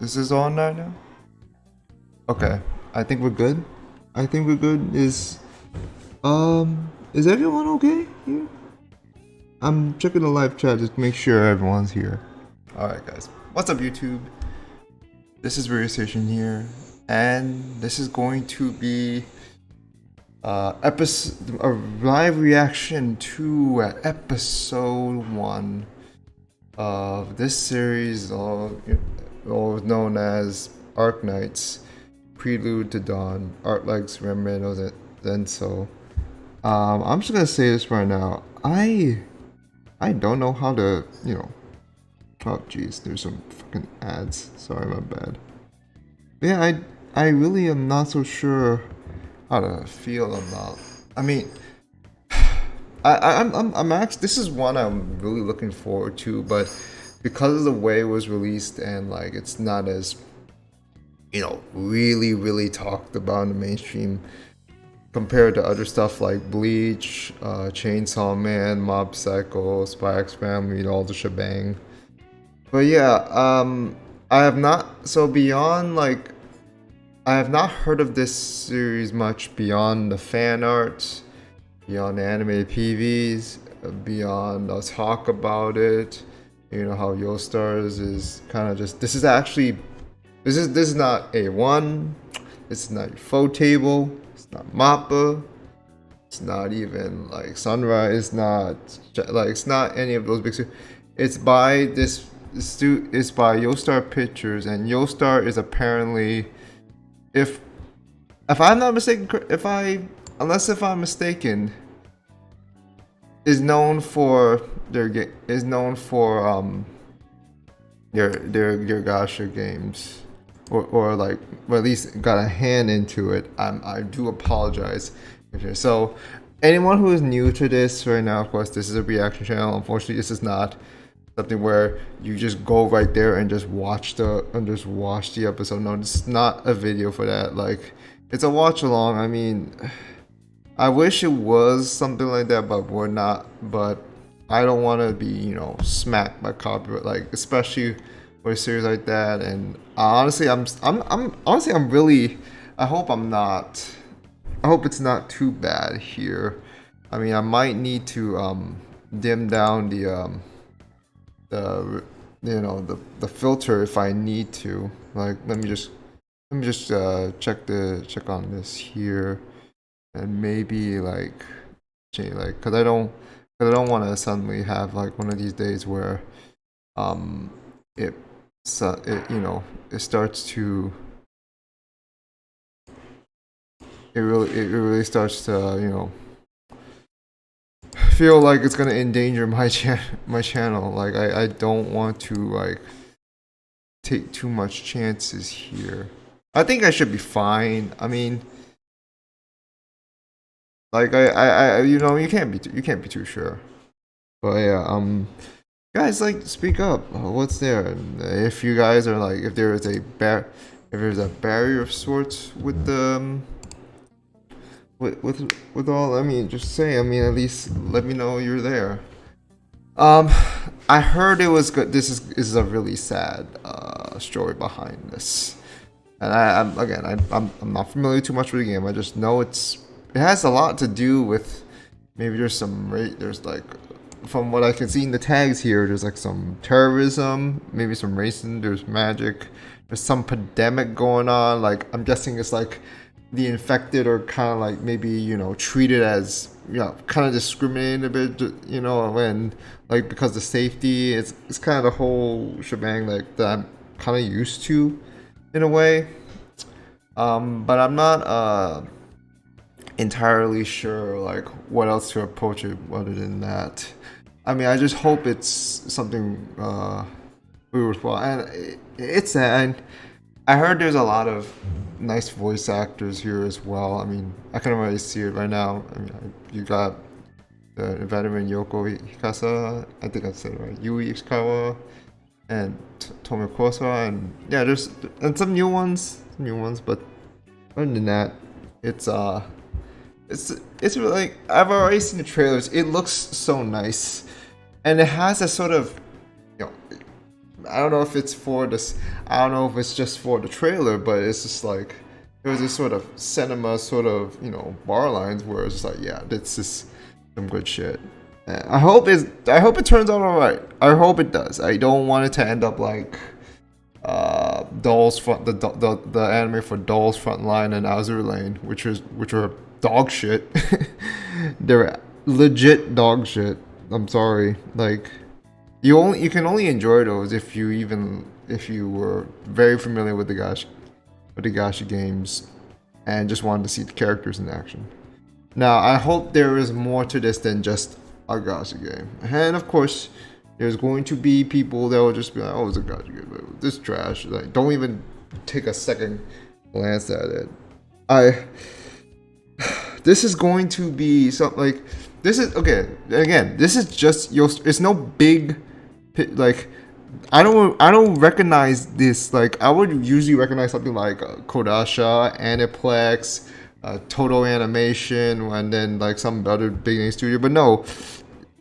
This is on right now? Okay. I think we're good. I think we're good. Is everyone okay here? I'm checking the live chat just to make sure everyone's here. Alright guys. What's up YouTube? This is Radio Station here. And this is going to be a live reaction to episode 1 of this series, known as Arknights Prelude to Dawn, Arknights Reimei Zensou. I'm just gonna say this right now. I don't know how to, oh jeez, there's some fucking ads. Sorry, my bad. Yeah, I really am not so sure how to feel about. I mean, I'm actually, this is one I'm really looking forward to, but because of the way it was released and like it's not as really talked about in the mainstream compared to other stuff like Bleach, Chainsaw Man, Mob Psycho, Spy X Family, all the shebang. But yeah, I have not, so beyond like, I have not heard of this series much beyond the fan art, beyond the animated PVs, beyond the talk about it. How yostar's is kind of just, this is not A1, this is not your faux table, it's not Mappa, it's not even like Sunrise, it's not any of those big. It's by it's by Yostar Pictures, and Yostar is apparently, if I'm not mistaken, if I'm mistaken, is known for their gacha games, or like, or at least got a hand into it. I do apologize. So anyone who is new to this right now, of course, this is a reaction channel. Unfortunately, this is not something where you just go right there and just watch the episode. No, it's not a video for that. Like, it's a watch along. I mean, I wish it was something like that, but we're not. But I don't want to be, smacked by copyright, like especially with a series like that. And honestly, I'm really, I hope it's not too bad here. I mean, I might need to dim down the filter if I need to. Like, let me just check on this here, and maybe like change, like, because I don't want to suddenly have like one of these days where it starts to, it really starts to feel like it's gonna endanger my channel. Like, I don't want to like take too much chances here. I think I should be fine. I mean, like, you can't be too sure. But yeah, guys, like, speak up. What's there? If you guys are like, if there's a barrier of sorts with the with all, I mean, just say. I mean, at least let me know you're there. I heard it was good. This is a really sad story behind this, and I'm not familiar too much with the game. I just know it has a lot to do with, maybe there's like, from what I can see in the tags here, there's like some terrorism, maybe some racism, there's magic, there's some pandemic going on. Like, I'm guessing it's like the infected are kind of like maybe, treated as, kind of discriminated a bit, when, like, because the safety, it's kind of the whole shebang, like, that I'm kind of used to in a way. But I'm not entirely sure like what else to approach it other than that. I mean, I just hope it's something worthwhile. And it's sad. And I heard there's a lot of nice voice actors here as well. I mean, I can already see it right now. I mean, you got the veteran Yoko Hikasa, I think I said it right, Yui Ishikawa, and Tomo Kosa, and yeah, there's some new ones, but other than that, it's really, like, I've already seen the trailers. It looks so nice, and it has a sort of, I don't know if it's for this. I don't know if it's just for the trailer, but it's just like there was this sort of cinema sort of bar lines where it's just like, yeah, this is some good shit. And I hope it turns out alright. I hope it does. I don't want it to end up like Dolls front the anime for Dolls Frontline and Azure Lane, which are dog shit. They're legit dog shit. I'm sorry. Like you can only enjoy those if you were very familiar with the gacha games and just wanted to see the characters in action. Now I hope there is more to this than just a gacha game. And of course, there's going to be people that will just be like, "Oh, it's a gacha game. This trash." Like, don't even take a second glance at it. This is going to be something like this is okay. Again, this is just it's no big like. I don't recognize this. Like, I would usually recognize something like Kodasha, Aniplex, Toto Animation, and then like some other big name studio. But no,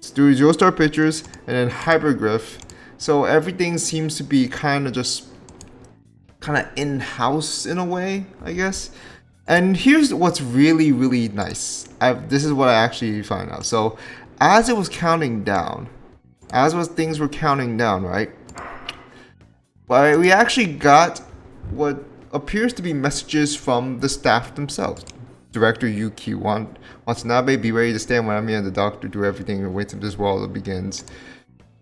Studios Yostar Pictures and then Hyperglyph. So everything seems to be kind of in-house in a way, I guess. And here's what's really, really nice. This is what I actually found out. So as it was counting down, things were counting down, right? Well, we actually got what appears to be messages from the staff themselves. Director Yuki Watanabe, be ready to stand when me and the doctor do everything and wait until this world begins.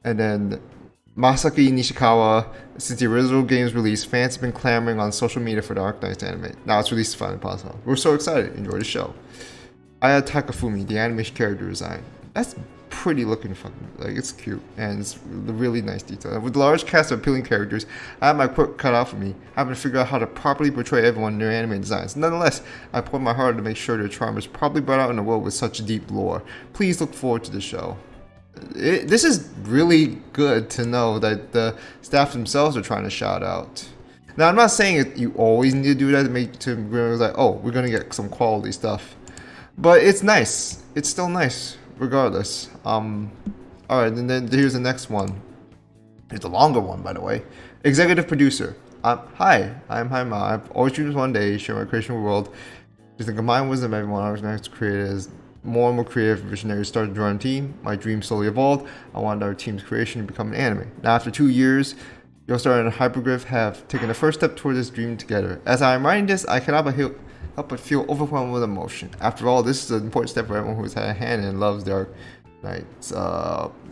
And then Masaki Nishikawa, since the original game's release, fans have been clamoring on social media for the Arknights anime. Now it's released finally possible. We're so excited. Enjoy the show. Aya Takafumi, the animation character design. That's pretty looking fucking, like, it's cute and it's really nice detail. With a large cast of appealing characters, I have my work cut out for me, having to figure out how to properly portray everyone in their anime designs. Nonetheless, I poured my heart to make sure their charm is properly brought out in the world with such deep lore. Please look forward to the show. This is really good to know that the staff themselves are trying to shout out. Now, I'm not saying you always need to do that to realize like, oh, we're gonna get some quality stuff, but it's nice. It's still nice. Regardless. Alright, and then here's the next one. It's a longer one, by the way. Executive producer. Hi, I'm Haima. I've always dreamed one day share my creation world. Just the combined wisdom of everyone I was next to create as more and more creative visionaries started to join our team. My dream slowly evolved. I wanted our team's creation to become an anime. Now, after 2 years, Yostar and Hyperglyph have taken the first step towards this dream together. As I am writing this, I cannot help but feel overwhelmed with emotion. After all, this is an important step for everyone who has had a hand and loves the Arknights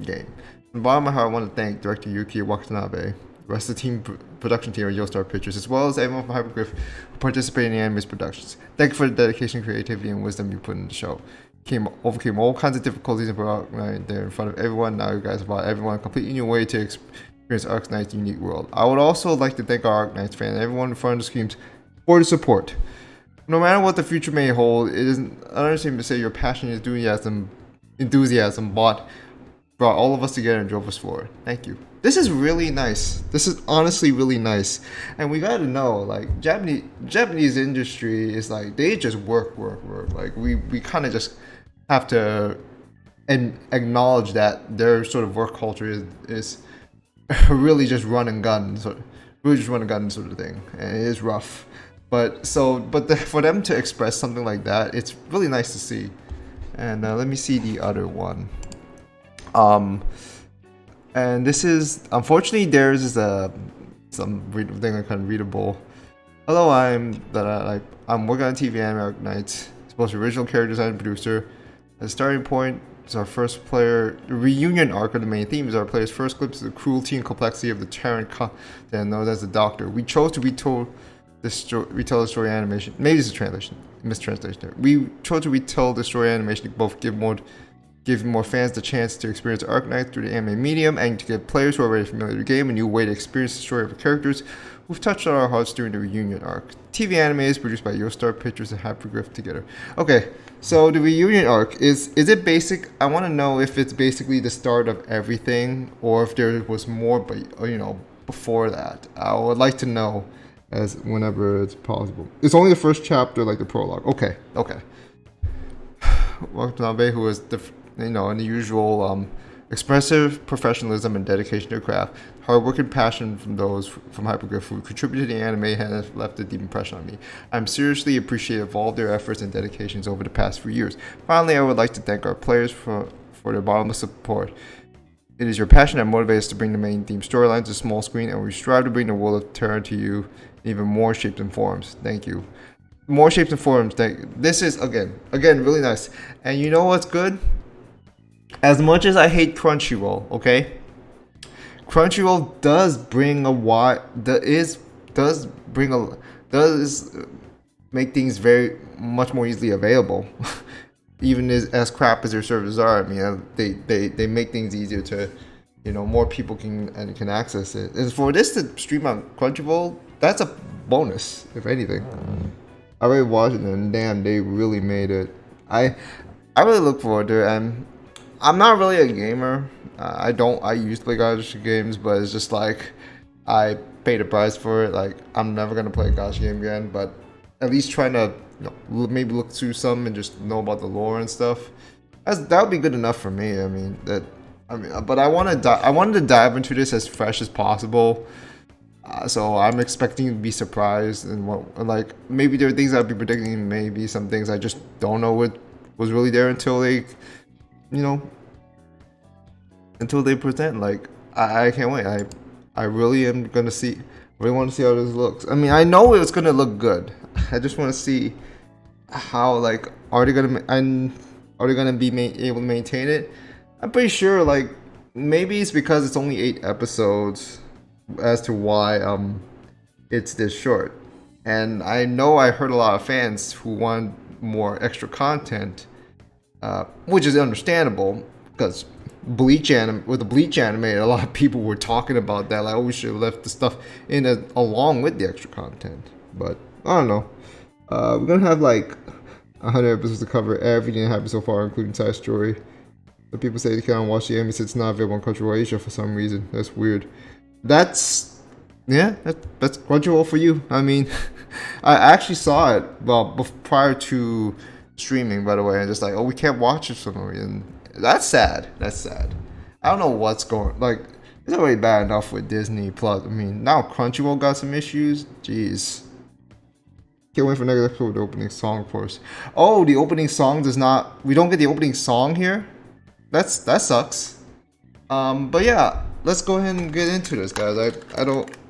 game. From the bottom of my heart, I want to thank Director Yuki Watanabe, the rest of the production team at Yostar Pictures, as well as everyone from Hyperglyph who participated in the anime's productions. Thank you for the dedication, creativity, and wisdom you put in the show. Overcame all kinds of difficulties and brought Arknight there in front of everyone. Now you guys have brought everyone a completely new way to experience Arknight's unique world. I would also like to thank our Arknights fans and everyone in front of the screens for the support. No matter what the future may hold, it is an understatement to say your passion and enthusiasm brought all of us together and drove us forward. Thank you. This is really nice. This is honestly really nice. And we gotta know, like, Japanese industry is like, they just work. Like, we kind of just have to acknowledge that their sort of work culture is really just run and gun sort of thing. And it is rough. But for them to express something like that, it's really nice to see. And let me see the other one. And this is, unfortunately, theirs is some thing kind of readable. Hello, I'm working on TV anime Arknights. Supposed to be original character design and producer. As a starting point, is our first player. The reunion arc of the main theme is our player's first glimpse of the cruelty and complexity of the tyrant known as the Doctor. We chose to retell the story animation. Maybe it's a mistranslation there. We chose to retell the story animation to both give more fans the chance to experience Arknights through the anime medium and to give players who are already familiar with the game a new way to experience the story of the characters who've touched on our hearts during the reunion arc. TV anime is produced by Yostar Pictures and Hyperglyph together. Okay, so the reunion arc, is it basic? I want to know if it's basically the start of everything or if there was more, but before that. I would like to know as whenever it's possible. It's only the first chapter, like the prologue. Okay. Watanabe, who is in the usual Expressive professionalism and dedication to craft, hard work and passion from those from Hypergraph who contributed to the anime has left a deep impression on me. I'm seriously appreciative of all their efforts and dedications over the past few years. Finally, I would like to thank our players for their bottomless support. It is your passion that motivates us to bring the main theme storylines to small screen, and we strive to bring the world of Terra to you in even more shapes and forms. Thank you. More shapes and forms. This is again really nice. And you know what's good? As much as I hate Crunchyroll, okay? Crunchyroll does bring a does make things very much more easily available. Even as crap as their services are, I mean, they make things easier to, more people can access it. And for this to stream on Crunchyroll, that's a bonus, if anything. I already watched it, and damn, they really made it. I really look forward to it. I'm not really a gamer. I used to play gacha games, but it's just like I paid a price for it. Like I'm never gonna play a gacha game again, but at least trying to maybe look through some and just know about the lore and stuff. That would be good enough for me. But I wanted to dive into this as fresh as possible. So I'm expecting to be surprised and maybe there are things I'd be predicting, maybe some things I just don't know what was really there until they, until they present. Like I can't wait. I really am gonna see. Really want to see how this looks. I mean, I know it's gonna look good. I just want to see how are they gonna be able to maintain it. I'm pretty sure maybe it's because it's only 8 episodes as to why it's this short. And I know I heard a lot of fans who want more extra content, which is understandable because with the Bleach anime, a lot of people were talking about that, we should have left the stuff in along with the extra content. But I don't know. We're gonna have 100 episodes to cover everything that happened so far, including side story. But people say they can't watch the anime since it's not available on Crunchyroll Asia for some reason. That's weird. That's Crunchyroll for you. I mean, I actually saw it prior to streaming, by the way, and just we can't watch it for some reason. That's sad. I don't know what's going. It's already bad enough with Disney Plus. I mean, now Crunchyroll got some issues. Jeez. Can't wait for next episode with the opening song, of course. Oh, the opening song does not. We don't get the opening song here. That sucks. But yeah, let's go ahead and get into this, guys.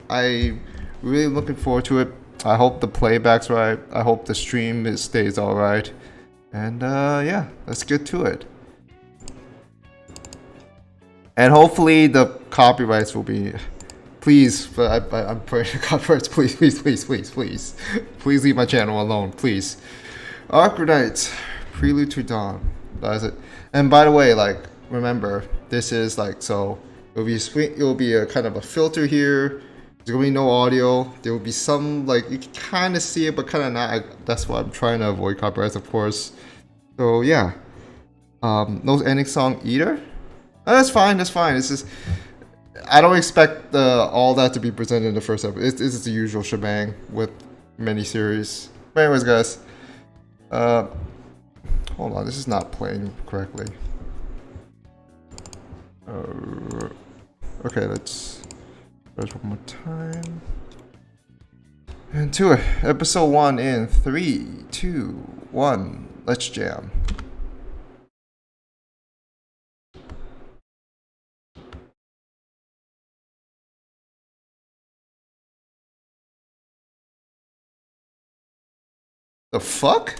I really looking forward to it. I hope the playback's right. I hope the stream stays all right. And yeah, let's get to it. And hopefully the copyrights will be, please, I'm praying for copyrights, please leave my channel alone, please. Arknights Prelude to Dawn, that's it. And by the way, remember, this is so it'll be a kind of a filter here. There's gonna be no audio. There will be some you can kind of see it, but kind of not. That's why I'm trying to avoid copyrights, of course. So yeah, no ending song either. That's fine. It's just I don't expect all that to be presented in the first episode. It's the usual shebang with miniseries. But anyways, guys, hold on. This is not playing correctly. Okay, let's one more time. And to it. Episode 1 in 3, 2, 1. Let's jam. The fuck?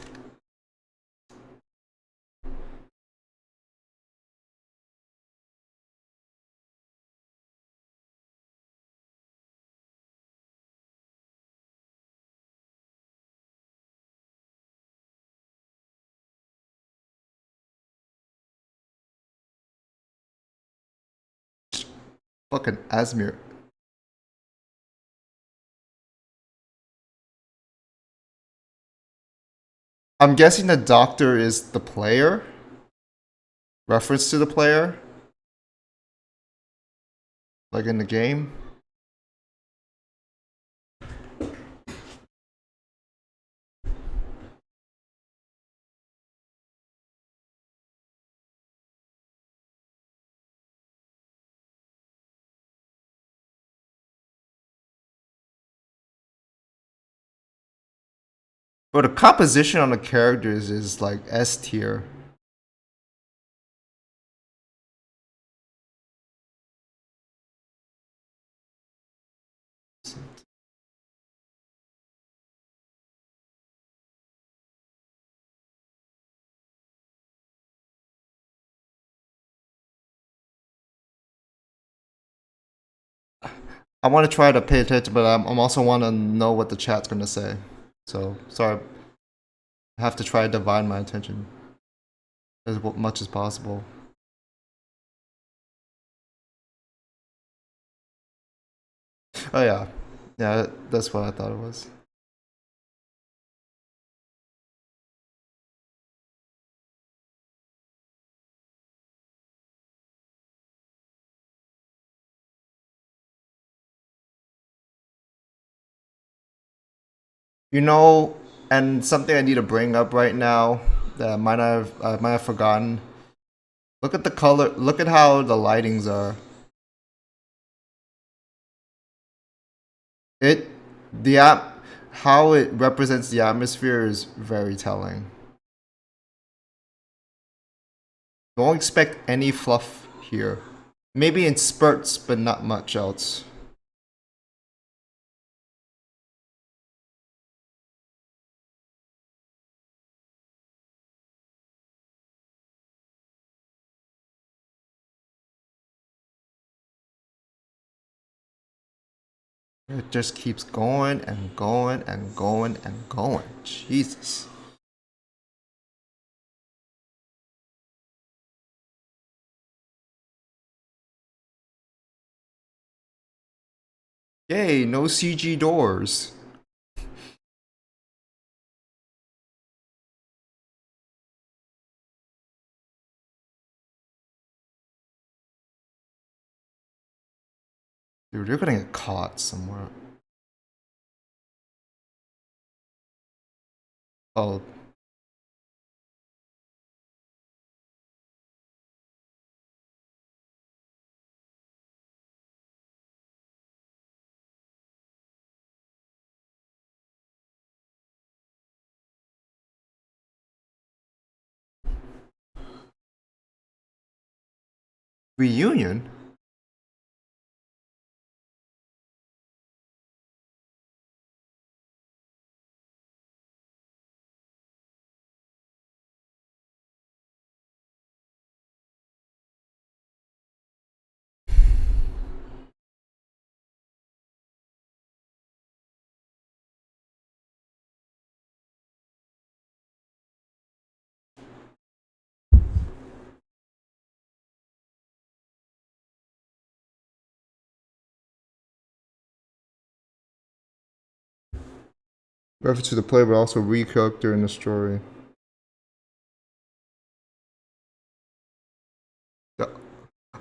Fucking Asmir. I'm guessing the doctor is the player? Reference to the player? In the game? But the composition on the characters is like S tier. I want to try to pay attention, but I'm also want to know what the chat's gonna say. So sorry, I have to try to divide my attention as much as possible. Oh yeah, yeah, that's what I thought it was. You know, and something I need to bring up right now that I might have forgotten. Look at the color. Look at how the lightings are. It the app how it represents the atmosphere is very telling. Don't expect any fluff here. Maybe in spurts, but not much else. It just keeps going and going and going and going. Jesus. Yay, no CG doors. Dude, you're gonna get caught somewhere. Oh. Reunion? Reference to the play, but also re-character in the story.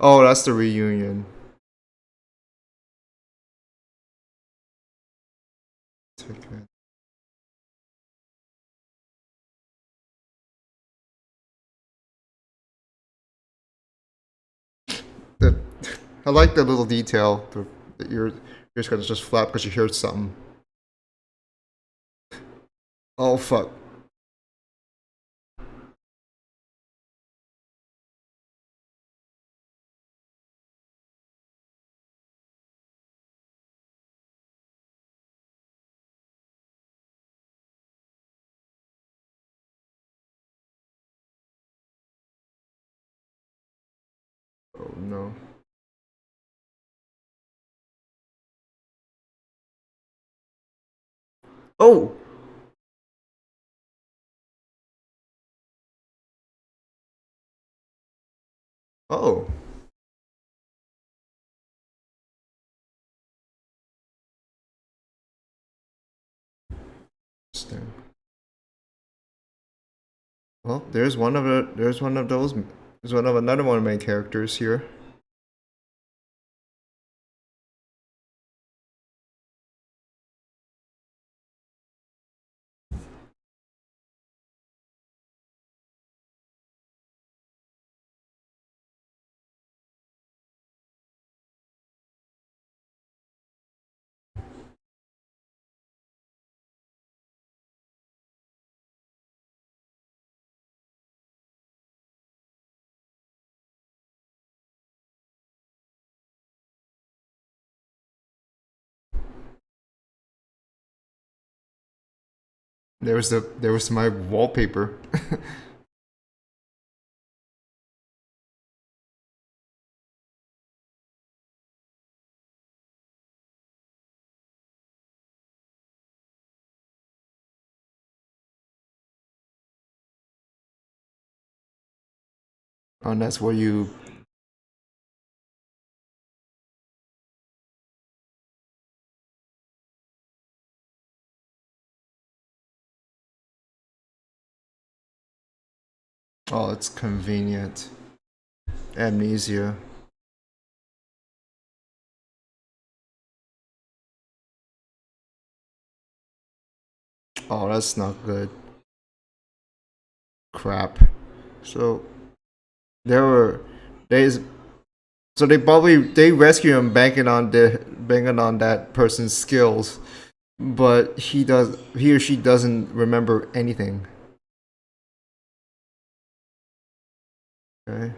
Oh, that's the reunion. The, I like the little detail that you're just gonna just flap because you hear something. Oh fuck. Oh no. Oh. Oh. Interesting. Well, there's one of those. There's one of another one of my characters here. There was my wallpaper. And that's where you. Oh, it's convenient. Amnesia. Oh, that's not good. Crap. So there were days. So they rescue him banking on that person's skills, but he or she doesn't remember anything. Okay.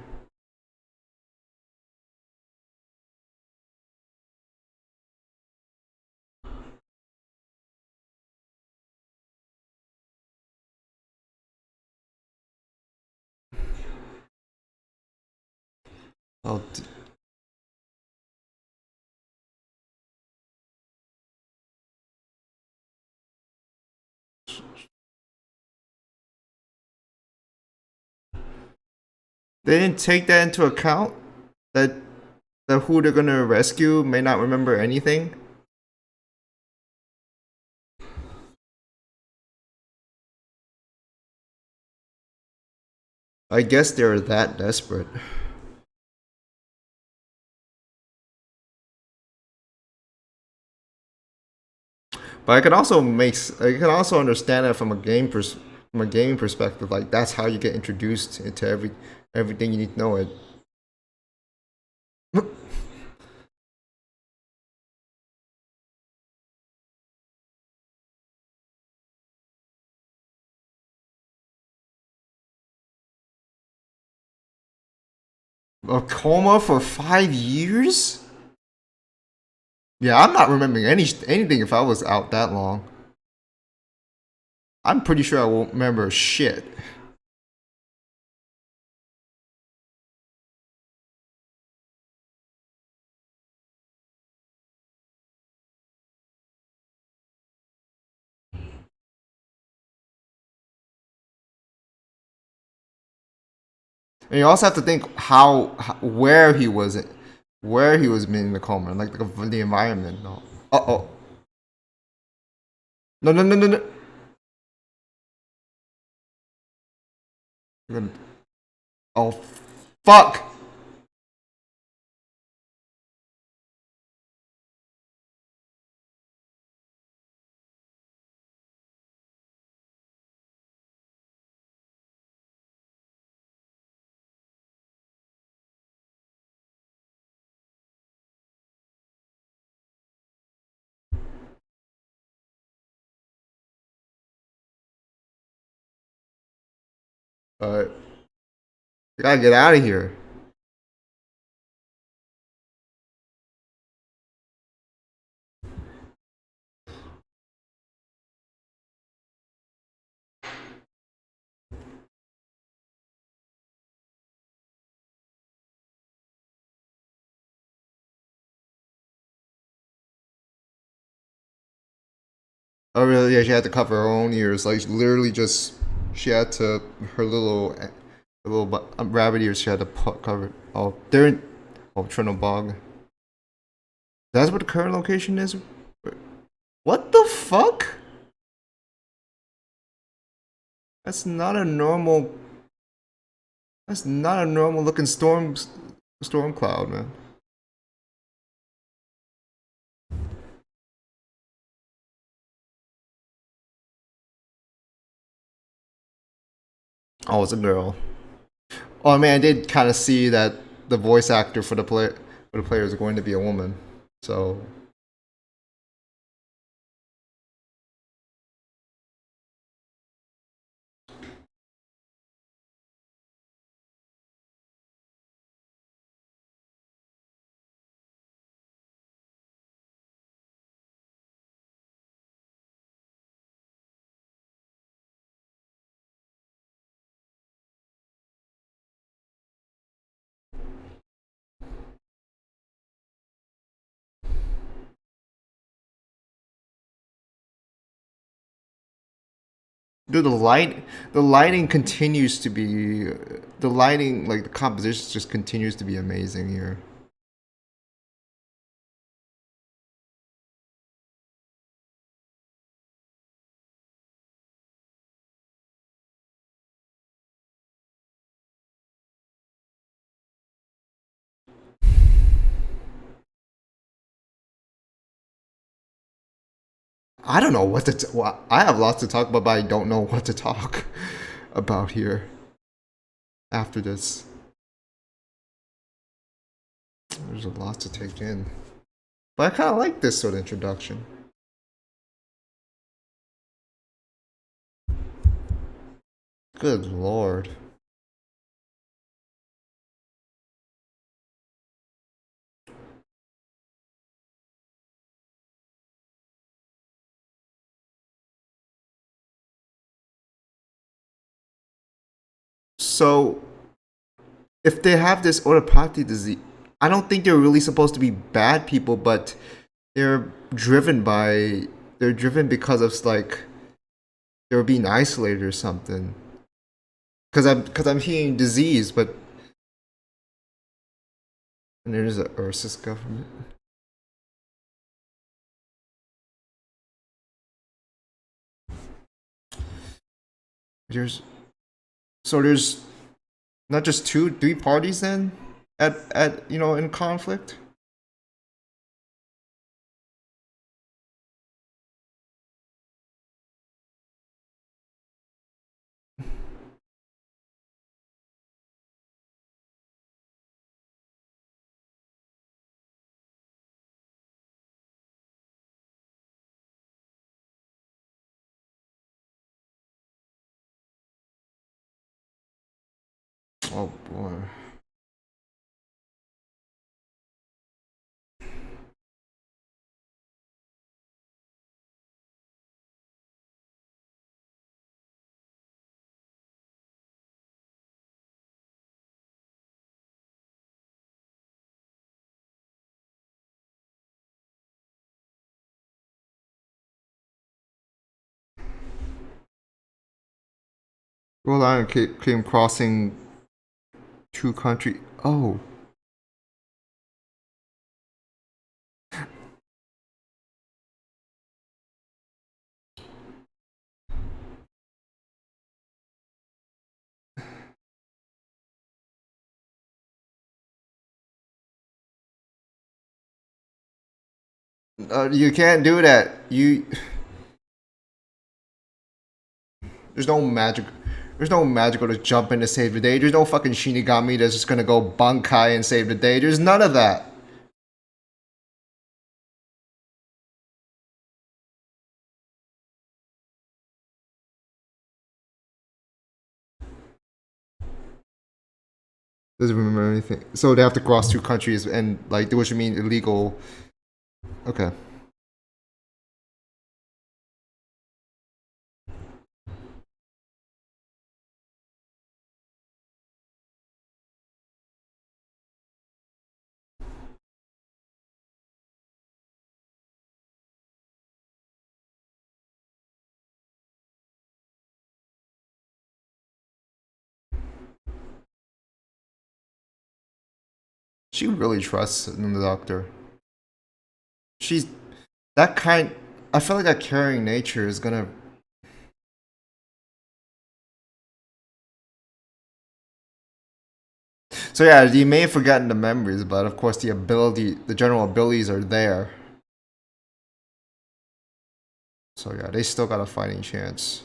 Oh, they didn't take that into account. That who they're gonna rescue may not remember anything. I guess they're that desperate. But I can also understand it from a from a gaming perspective. Like that's how you get introduced into everything you need to know it. A coma for 5 years? Yeah, I'm not remembering anything if I was out that long. I'm pretty sure I won't remember shit. And you also have to think where he was in the coma, like the environment. No. Uh oh. No no no no no. Oh fuck. Alright. I gotta get out of here. Oh really? Yeah, she had to cover her own ears. Like literally, just she had to her little rabbit ears. She had to cover. Oh, they're in. Oh, Trinobog. That's what the current location is. What the fuck? That's not a normal. That's not a normal looking storm cloud, man. Oh, it's a girl. Oh man, I did kind of see that the voice actor for the player is going to be a woman. So Dude, the lighting continues to be, the lighting, like the composition just continues to be amazing here. I don't know what to. Well, I have lots to talk about, but I don't know what to talk about here after this. There's a lot to take in, but I kind of like this sort of introduction. Good lord. So, if they have this orthopathy disease, I don't think they're really supposed to be bad people, but they're driven by, they're driven because of like they're being isolated or something. Because I'm hearing disease, but and there's a Ursus government. There's so there's not just two, three parties then at in conflict. Oh boy. Rhode Island came crossing two country. Oh, you can't do that. There's no magic. There's no magical to jump in to save the day. There's no fucking Shinigami that's just gonna go Bankai and save the day. There's none of that. Doesn't remember anything. So they have to cross two countries and like, what you mean illegal? Okay. She really trusts in the doctor. She's that kind. I feel like that caring nature is gonna. So yeah, you may have forgotten the memories, but of course the general abilities are there. So yeah, they still got a fighting chance.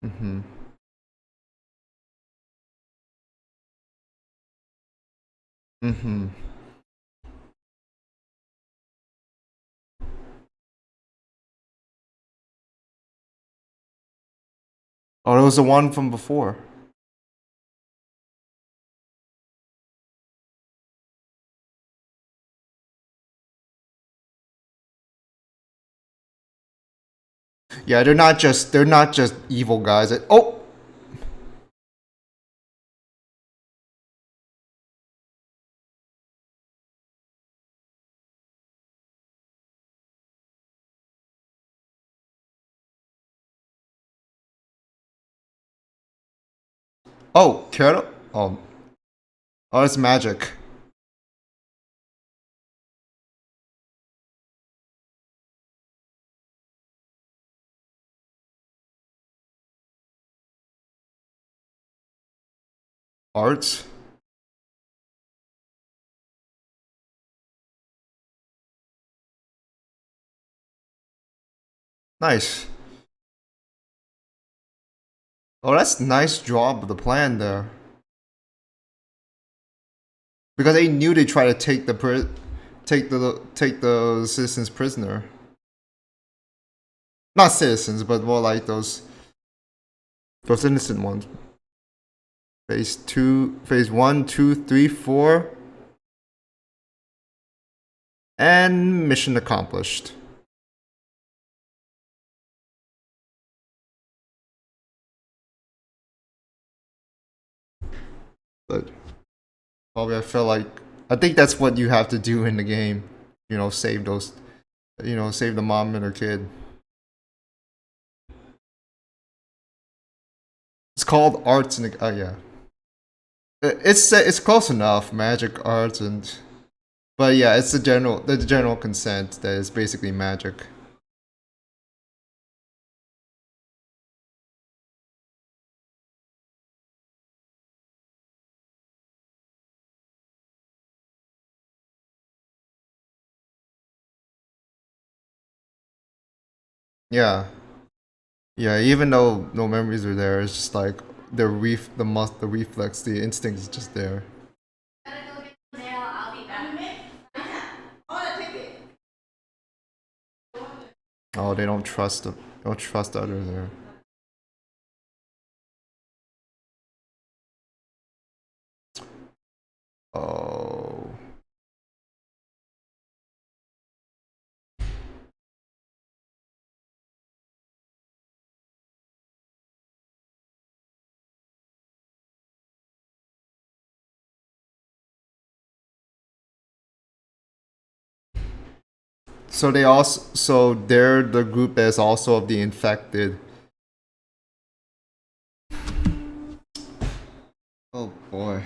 Mm-hmm. Mm-hmm. Oh, it was the one from before. Yeah, they're not just evil guys. Oh. Oh, Kyoto? Oh, it's magic. Arts? Nice. Oh, that's nice job of the plan there. Because they knew they tried to take the citizens prisoner. Not citizens, but more like those innocent ones. Phase 1, 2, 3, 4. And mission accomplished. But probably I think that's what you have to do in the game. Save save the mom and her kid. It's called arts and oh yeah. It's close enough, magic arts but yeah, it's the general consent that is basically magic. Yeah. Yeah, even though no memories are there, it's just like the reflex, the instinct is just there. Oh, they don't trust others there. Oh. So they're the group that is also of the infected. Oh boy.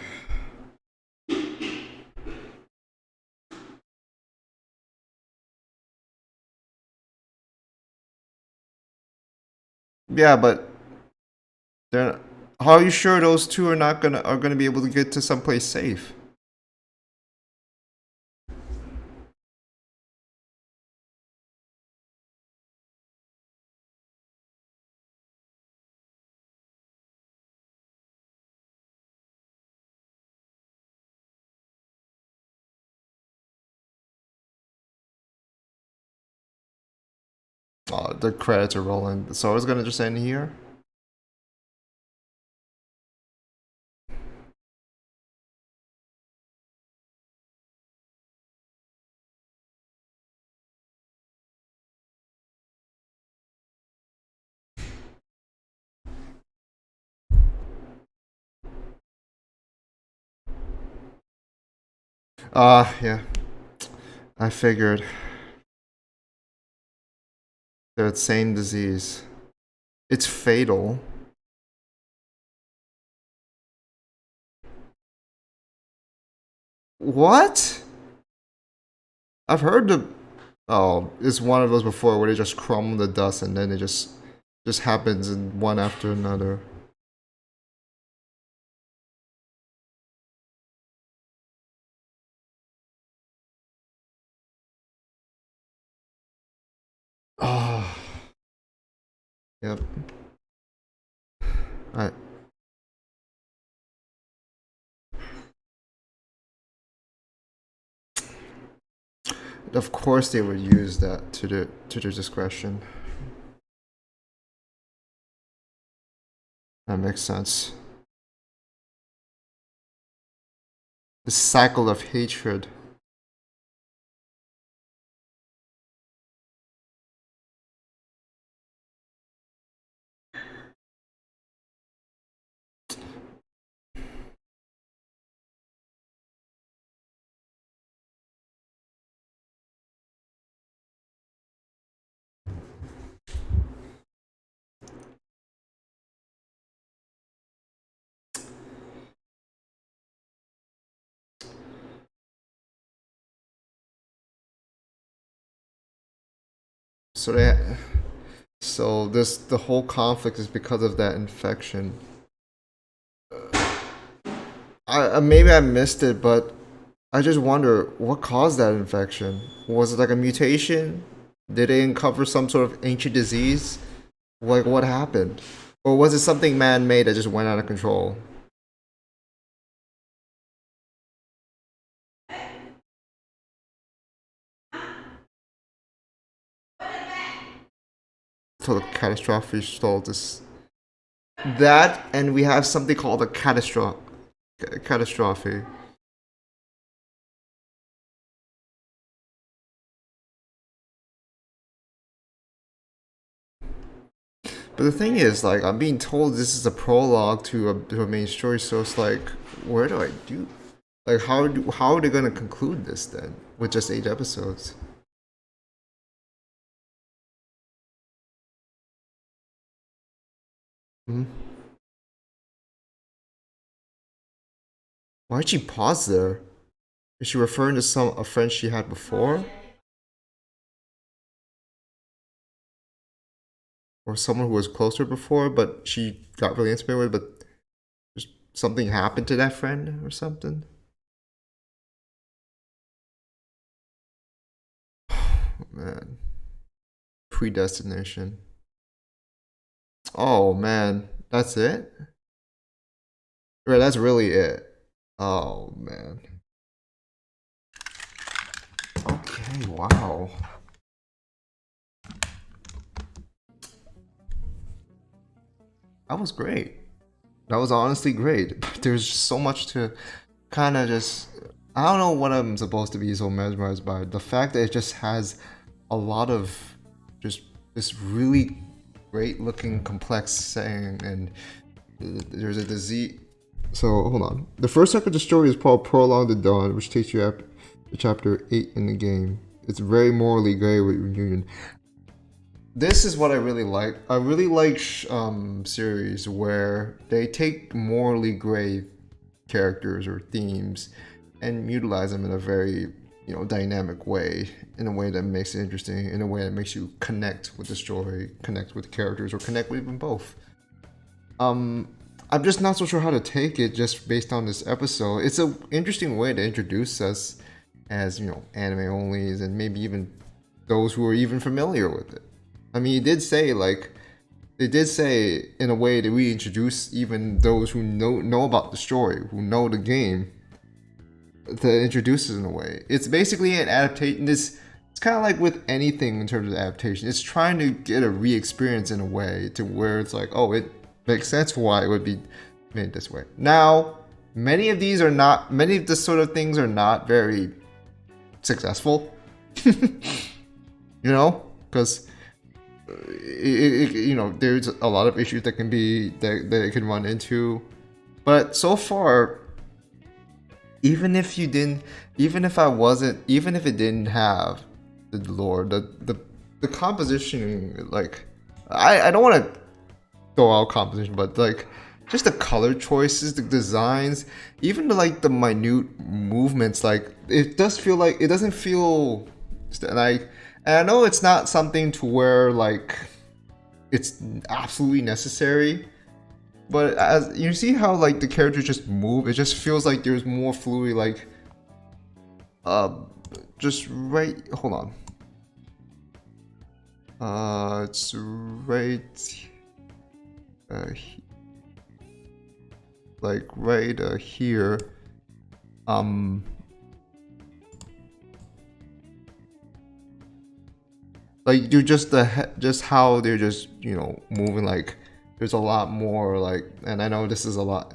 Yeah, but they're how are you sure those two are gonna be able to get to someplace safe? The credits are rolling, so it's gonna just end here. Yeah. I figured. They're the same disease. It's fatal. What? I've heard the. Oh, it's one of those before where they just crumble the dust and then it just happens in one after another. Oh, yep. I. Of course, they would use that to their discretion. That makes sense. The cycle of hatred. So this the whole conflict is because of that infection. Maybe I missed it, but I just wonder what caused that infection. Was it like a mutation? Did it uncover some sort of ancient disease? Like what happened? Or was it something man-made that just went out of control? So the catastrophe stalled this. That, and we have something called a catastrophe. But the thing is, like, I'm being told this is a prologue to a main story, so it's like, where do I do? Like, how are they gonna conclude this then with just 8 episodes? Hmm? Why'd she pause there? Is she referring to a friend she had before? Or someone who was closer before, but she got really intimate with, but just something happened to that friend or something? Oh, man. Predestination. Oh man, that's it? Right, that's really it. Oh man. Okay, wow. That was great. That was honestly great. There's just so much to kind of just. I don't know what I'm supposed to be so mesmerized by. The fact that it just has a lot of just this really great looking complex setting, and there's a disease. So hold on. The first arc of the story is called Prologue to Dawn, which takes you up to chapter 8 in the game. It's very morally gray with reunion. This is what I really like. I really like series where they take morally gray characters or themes and utilize them in a very dynamic way, in a way that makes it interesting, in a way that makes you connect with the story, connect with the characters, or connect with even both. I'm just not so sure how to take it just based on this episode. It's an interesting way to introduce us as anime onlys, and maybe even those who are even familiar with it. I mean, they did say in a way that we introduce even those who know about the story, who know the game, to introduce it in a way. It's basically an adaptation. It's kind of like with anything in terms of adaptation. It's trying to get a re-experience in a way to where it's like, oh, it makes sense why it would be made this way. Now, many of this sort of things are not very successful. Because there's a lot of issues that it can run into. But so far, even if it didn't have the lore, the composition, like, I don't want to throw out composition, but like just the color choices, the designs, even the minute movements, like it doesn't feel like. And I know it's not something to where like it's absolutely necessary, but as you see how like the characters just move, it just feels like there's more fluid, like just right. Hold on. It's right. Like right here. Like you just how they're just moving, like there's a lot more, like, and I know this is a lot,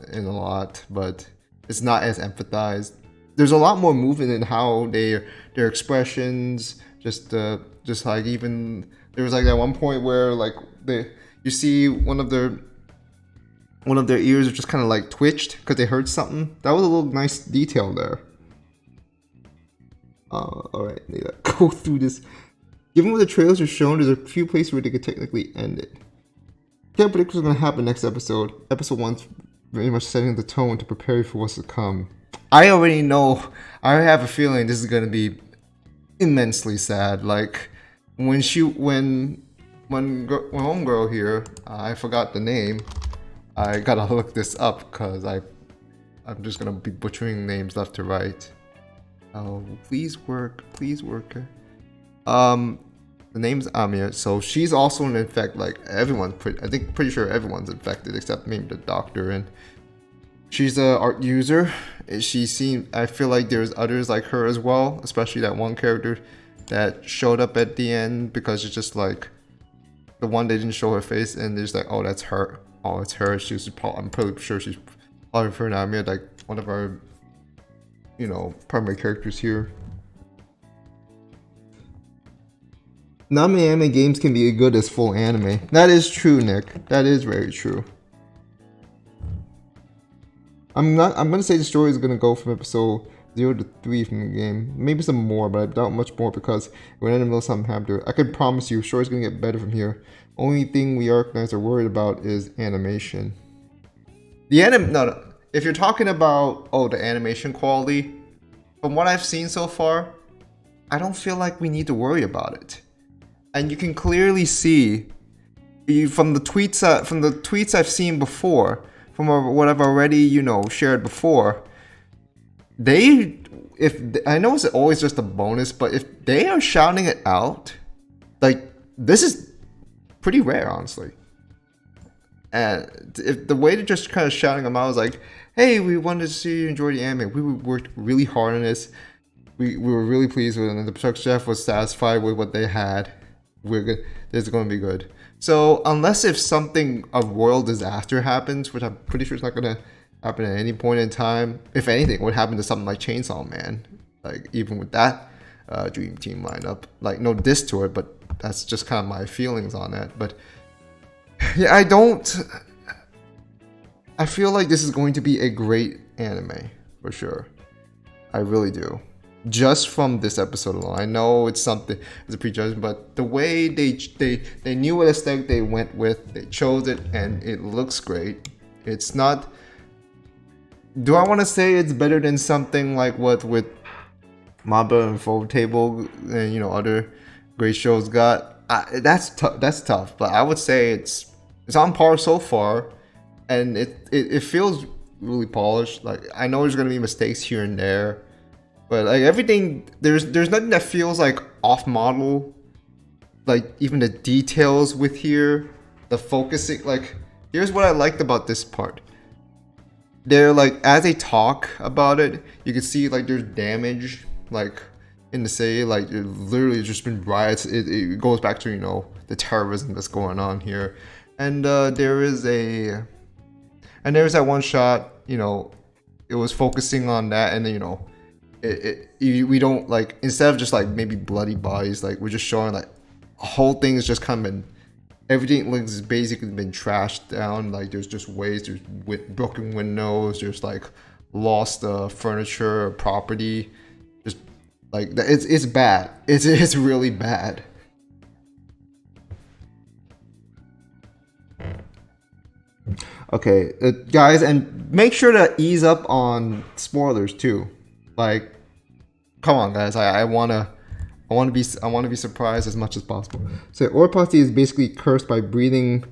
but it's not as empathized. There's a lot more movement in how their expressions, just like, even there was like at one point where like you see one of their ears are just kind of like twitched because they heard something. That was a little nice detail there. All right, need to go through this. Given what the trailers are shown, there's a few places where they could technically end it. Can't predict what's going to happen next episode. Episode 1's very much setting the tone to prepare you for what's to come. I already know. I have a feeling this is going to be immensely sad. Like, when homegirl here, I forgot the name. I gotta look this up because I'm just gonna be butchering names left to right. Oh, please work. The name's Amir, so she's also an infect. Like everyone's, pretty sure everyone's infected except maybe the doctor. And she's a art user. I feel like there's others like her as well, especially that one character that showed up at the end because it's just like the one they didn't show her face, and they're just like, oh, that's her. Oh, it's her. I'm pretty sure she's probably for Amir, like one of our, primary characters here. Not many anime games can be as good as full anime. That is true, Nick. That is very true. I'm gonna say the story is gonna go from episode 0 to 3 from the game. Maybe some more, but I doubt much more because we're in the middle of something happening. I can promise you, story's gonna get better from here. Only thing we Arknights are worried about is animation. No. If you're talking about the animation quality, from what I've seen so far, I don't feel like we need to worry about it. And you can clearly see from the tweets I've seen before, from what I've already shared before. I know it's always just a bonus, but if they are shouting it out, like this is pretty rare, honestly. And if the way they're just kind of shouting them out is like, "Hey, we wanted to see you enjoy the anime. We worked really hard on this. We were really pleased with it, and the production staff was satisfied with what they had. We're good. This is going to be good." So unless if a royal disaster happens, which I'm pretty sure is not going to happen at any point in time, if anything, it would happen to something like Chainsaw Man. Like even with that Dream Team lineup, like no diss to it, but that's just kind of my feelings on that. But yeah, I feel like this is going to be a great anime for sure. I really do. Just from this episode alone, I know it's a prejudgment, but the way they knew what aesthetic they went with, they chose it, and it looks great. It's not. Do I want to say it's better than something like what with Mamba and Full Table and other great shows got? That's tough, but I would say it's on par so far, and it feels really polished. Like I know there's gonna be mistakes here and there. But like everything, there's nothing that feels like off model. Like even the details with here, the focusing. Like here's what I liked about this part. They're like as they talk about it, you can see like there's damage like in the city. Like it literally just been riots. It goes back to the terrorism that's going on here, and there's that one shot. It was focusing on that, and then we don't like, instead of just like maybe bloody bodies, like we're just showing like a whole thing is just kind of been, everything looks basically been trashed down. Like there's just waste, there's broken windows, there's like lost furniture, property, just like it's bad. It's really bad. Okay, guys, and make sure to ease up on spoilers too. Like, come on, guys! I wanna be surprised as much as possible. So, Orpasti is basically cursed by breathing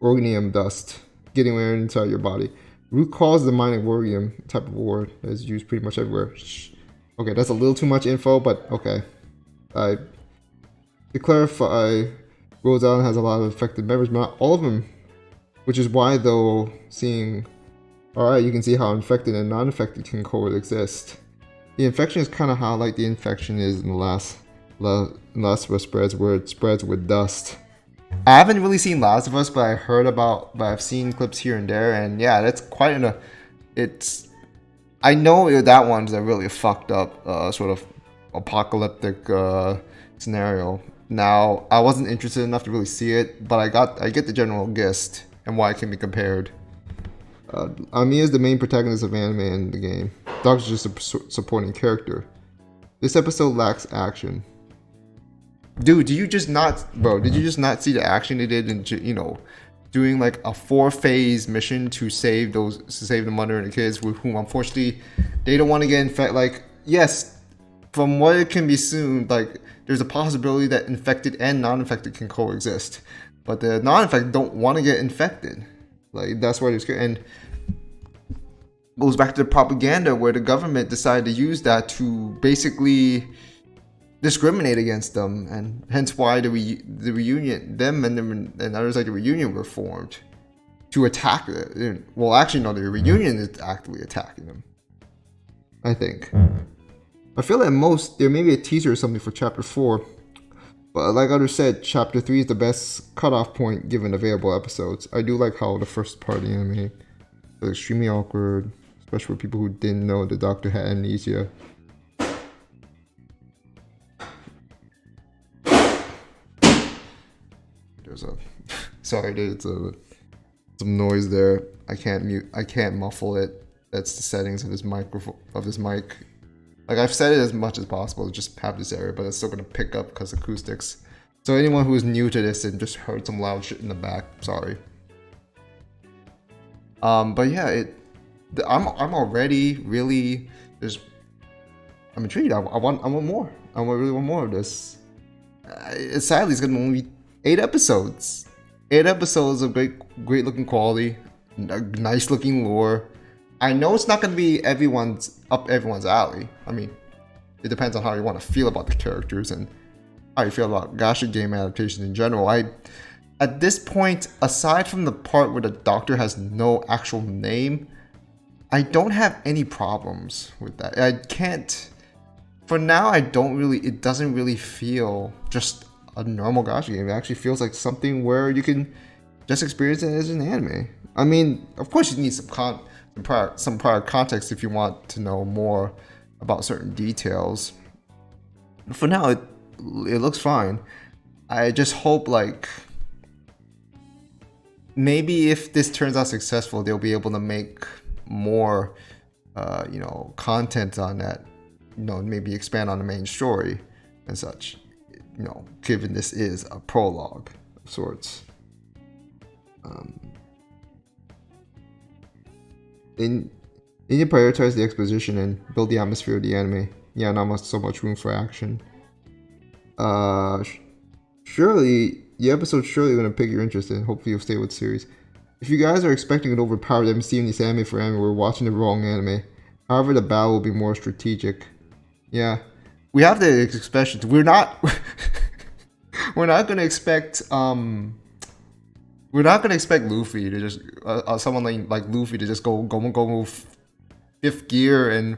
organium dust, getting inside your body. Root cause the mining organium type of word that is used pretty much everywhere. Okay, that's a little too much info, but okay. To clarify, Rose Island has a lot of affected members, but not all of them. Which is why, though, alright, you can see how infected and non-infected can coexist. The infection is kind of how like the infection is in the Last of Us spreads, where it spreads with dust. I haven't really seen Last of Us, but I've seen clips here and there, and yeah, that's quite I know that one's a really fucked up sort of apocalyptic scenario. Now, I wasn't interested enough to really see it, but I get the general gist and why it can be compared. Ami is the main protagonist of anime in the game. Doc's just a supporting character. This episode lacks action. Dude, did you just not see the action they did in doing like a 4-phase mission to save the mother and the kids, with whom unfortunately they don't want to get infected. Like, yes, from what it can be assumed, like there's a possibility that infected and non-infected can coexist, but the non-infected don't want to get infected. Like, that's why they're scared. And goes back to the propaganda where the government decided to use that to basically discriminate against them, and hence why the reunion, them and others like the reunion were formed to attack it. Well, actually, no, the reunion is actively attacking them, I think. I feel at most there may be a teaser or something for chapter 4, but like others said, chapter 3 is the best cutoff point given available episodes. I do like how the first part of the anime was extremely awkward, especially for people who didn't know the doctor had amnesia. There's some noise there. I can't muffle it. That's the settings of this microphone, of this mic. Like, I've set it as much as possible to just have this area, but it's still gonna pick up because acoustics. So anyone who is new to this and just heard some loud shit in the back, sorry. But yeah, I'm already really I'm intrigued. I want more. I really want more of this. Sadly, it's gonna only be 8 episodes. 8 episodes of great looking quality, nice looking lore. I know it's not gonna be everyone's alley. I mean, it depends on how you want to feel about the characters and how you feel about gacha game adaptations in general. At this point, aside from the part where the doctor has no actual name, I don't have any problems with that. I can't. For now, it doesn't really feel just a normal gacha game. It actually feels like something where you can just experience it as an anime. I mean, of course, you need some prior context if you want to know more about certain details. For now, it looks fine. I just hope, like, maybe if this turns out successful, they'll be able to make more, content on that. Maybe expand on the main story and such. Given this is a prologue of sorts. They need to prioritize the exposition and build the atmosphere of the anime. Yeah, not so much room for action. Surely, the episode's surely going to pique your interest and hopefully you'll stay with the series. If you guys are expecting an overpowered MC in this anime for anime, we're watching the wrong anime. However, the battle will be more strategic. Yeah. We have the expectations. We're not gonna expect Luffy to just someone like Luffy to just go fifth gear and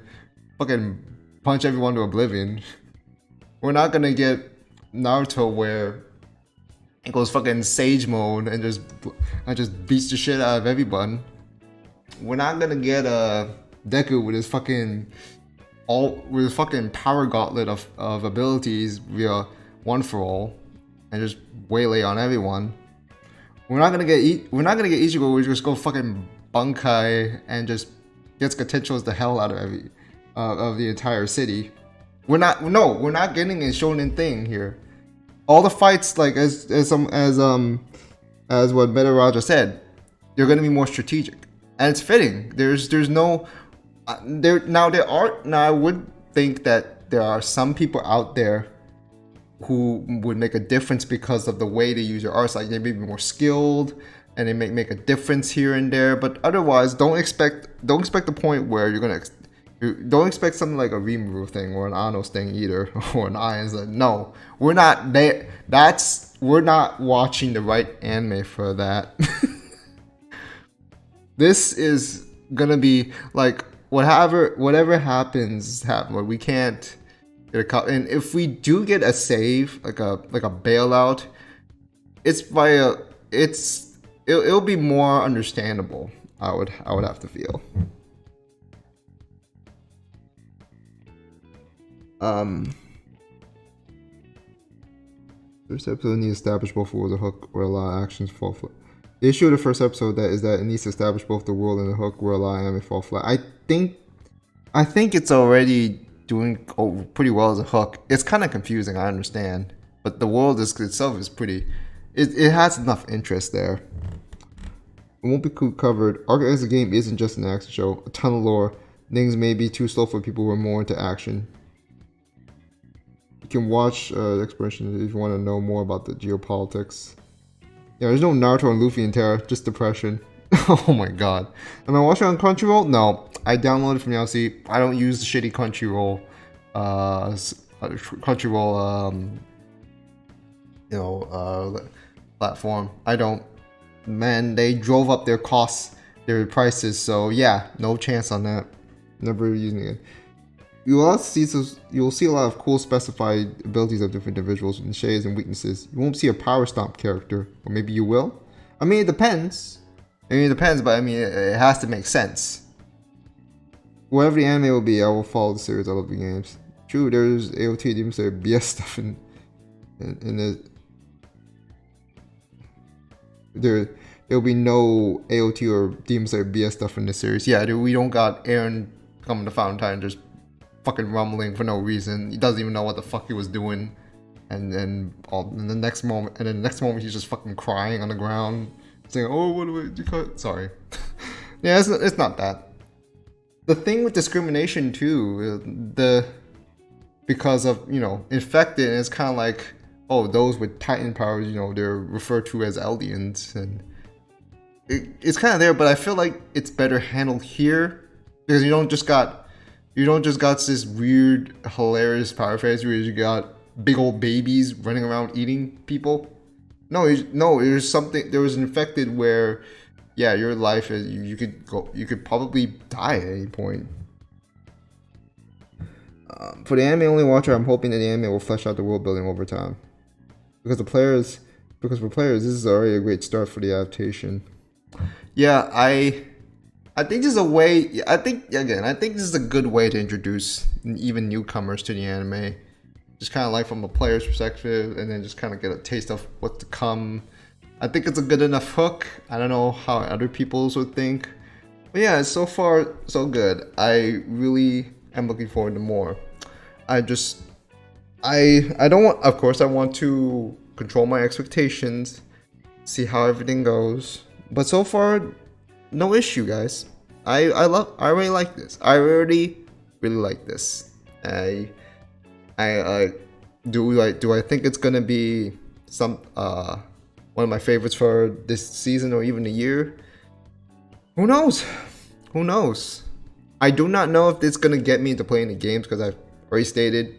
fucking punch everyone to oblivion. We're not gonna get Naruto where it goes fucking Sage mode and just beats the shit out of everyone. We're not gonna get Deku with his fucking power gauntlet of abilities via one for all and just waylay on everyone. We're not gonna get Ichigo who just go fucking Bunkai and just gets potentials the hell out of of the entire city. We're not getting a shonen thing here. All the fights, like as what Metaraja said, they're gonna be more strategic, and it's fitting. There's no I would think that there are some people out there who would make a difference because of the way they use your arts. Like, they may be more skilled and they may make a difference here and there, but otherwise don't expect the point where don't expect something like a Rimuru thing or an Anos thing either, or an Ions. Like, no, we're not we're not watching the right anime for that. This is gonna be like, whatever happens. We can't get a cut. And if we do get a save, like a bailout, it'll be more understandable. I would have to feel. First episode needs to establish both worlds, a hook where a lot of actions fall flat. The issue of the first episode is that it needs to establish both the world and the hook where a lot of anime fall flat. I think it's already doing pretty well as a hook. It's kind of confusing, I understand, but the world itself is pretty. It has enough interest there. It won't be covered. Arknights as a game isn't just an action show. A ton of lore. Things may be too slow for people who are more into action. you can watch the explanation if you want to know more about the geopolitics. Yeah, there's no Naruto and Luffy in Terra, just depression. Oh my god. Am I watching on Crunchyroll? No, I downloaded from Yossi. I don't use the shitty Crunchyroll, platform. I don't. Man, they drove up their costs, their prices. So yeah, no chance on that. Never using it. You'll see a lot of cool specified abilities of different individuals and shades and weaknesses. You won't see a power stomp character, or maybe you will. I mean, it depends. But I mean, it has to make sense. Whatever the anime will be, I will follow the series. I love the games. True, there's AOT, Demon Slayer, BS stuff in it. There'll be no AOT or Demon Slayer BS stuff in this series. Yeah, dude, we don't got Aaron coming to Fountain just fucking rumbling for no reason. He doesn't even know what the fuck he was doing. And then in the next moment he's just fucking crying on the ground, saying, "Oh, what do you cut?" Sorry. Yeah, it's not that. The thing with discrimination too, because of, you know, infected, it's kind of like, oh, those with Titan powers, you know, they're referred to as Eldians, and it's kind of there, but I feel like it's better handled here because you don't just got this weird, hilarious power phase where you got big old babies running around eating people. No, there was infected where, yeah, your life is, you could probably die at any point. For the anime only watcher, I'm hoping that the anime will flesh out the world building over time. Because for players, this is already a great start for the adaptation. Yeah, I think this is a way. I think this is a good way to introduce even newcomers to the anime. Just kind of like from a player's perspective, and then just kind of get a taste of what's to come. I think it's a good enough hook. I don't know how other people would think, but yeah, so far so good. I really am looking forward to more. I don't want. Of course, I want to control my expectations, see how everything goes. But so far, no issue, guys. I really like this. I really like this. Do I think it's gonna be one of my favorites for this season or even a year? Who knows? I do not know if it's gonna get me into playing the games, because I've already stated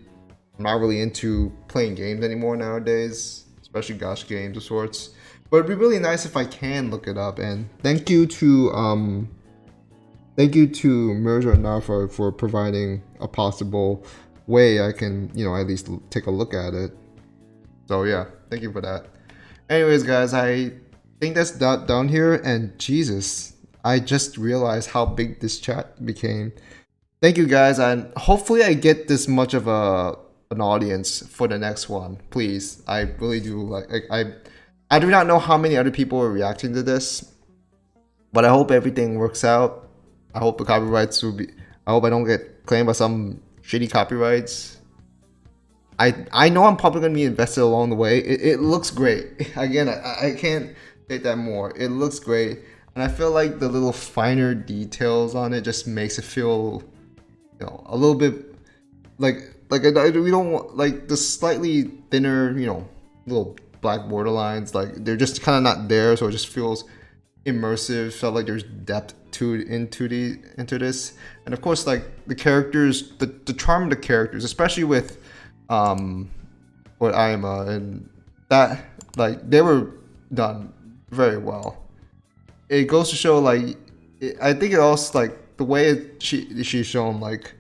I'm not really into playing games anymore nowadays, especially gacha games of sorts. But it'd be really nice if I can look it up. And thank you to Merger and Nafa for providing a possible way I can, you know, at least take a look at it. So yeah, thank you for that. Anyways, guys, I think that's down here. And Jesus, I just realized how big this chat became. Thank you, guys, and hopefully I get this much of an audience for the next one. Please, I really do. I do not know how many other people are reacting to this, but I hope everything works out. I hope the copyrights will be. I hope I don't get claimed by some shitty copyrights. I know I'm probably gonna be invested along the way. It looks great. Again, I can't say that more. It looks great, and I feel like the little finer details on it just makes it feel, you know, a little bit like we don't want, like, the slightly thinner, you know, little black borderlines, like they're just kind of not there, so it just feels immersive. Felt like there's depth into this, and of course, like the characters, the charm of the characters, especially with what Aima, and that, like, they were done very well. It goes to show, like, I think it also, like, the way she's shown, like,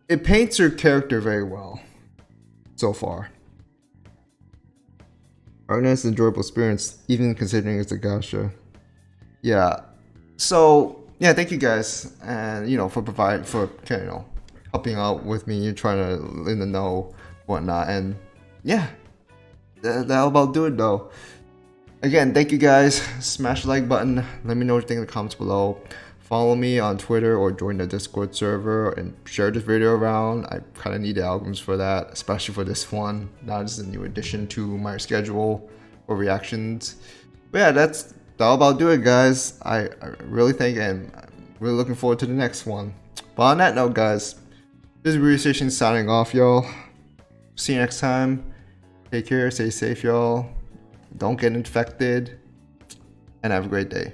it paints her character very well so far. Arknights is an enjoyable experience, even considering it's a gacha. Yeah. So yeah, thank you guys, and you know, for you know, helping out with me, trying to in the know, whatnot, and yeah, that'll about do it though. Again, thank you guys. Smash the like button. Let me know what you think in the comments below. Follow me on Twitter or join the Discord server and share this video around. I kind of need the algorithms for that, especially for this one. Now this is a new addition to my schedule for reactions. But yeah, that'll about do it, guys. I really think, and I'm really looking forward to the next one. But on that note, guys, this is Reimei signing off, y'all. See you next time. Take care, stay safe, y'all. Don't get infected, and have a great day.